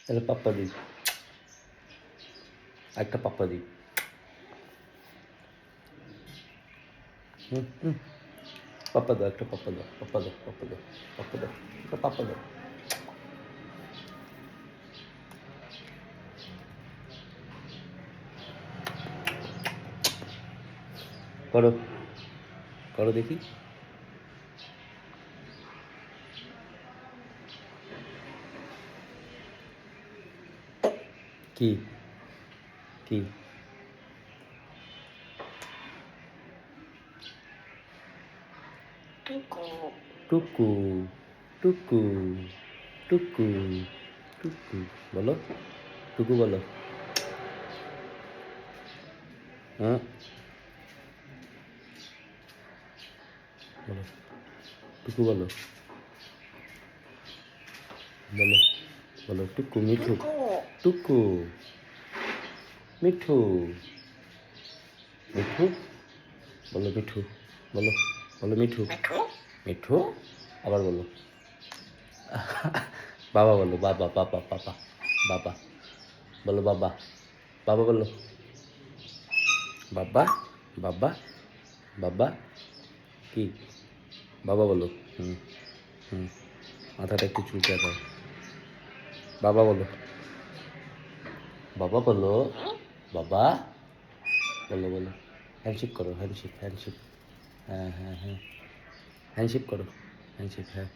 তাহলে পাপ্পা দিই, একটা পাপ্পা দিই। পাপ্পা দাও, একটা পাপ্পা দাও, পাপ্পা দাও, পাপ্পা দাও, পাপ্পা দাও, একটা পাপ্পা দাও। করো, করো দেখি। কি কি টুকু টুকু টুকু টুকু টুকু বলো, টুকু বলো। হ্যাঁ বলো, টুকু বলো, বলো বলো টুকু মিঠু, টুকু মিঠু, মিঠু বলো, মিঠু বলো, বলো মিঠু, মিঠু আবার বলো। বাবা বলো, বাবা বাবা বাবা বাবা বলো, বাবা বাবা বলো, বাবা বাবা বাবা কি, বাবা বলো। হুম হুম, মাথাটা একটু চুলকে দাও। বাবা বলো, বাবা বলো, বাবা বলো, বলো হ্যান্ডশেক করো, হ্যান্ডশেক হ্যান্ডশেক। হ্যাঁ হ্যাঁ হ্যাঁ, হ্যান্ডশেক করো, হ্যান্ডশেক। হ্যাঁ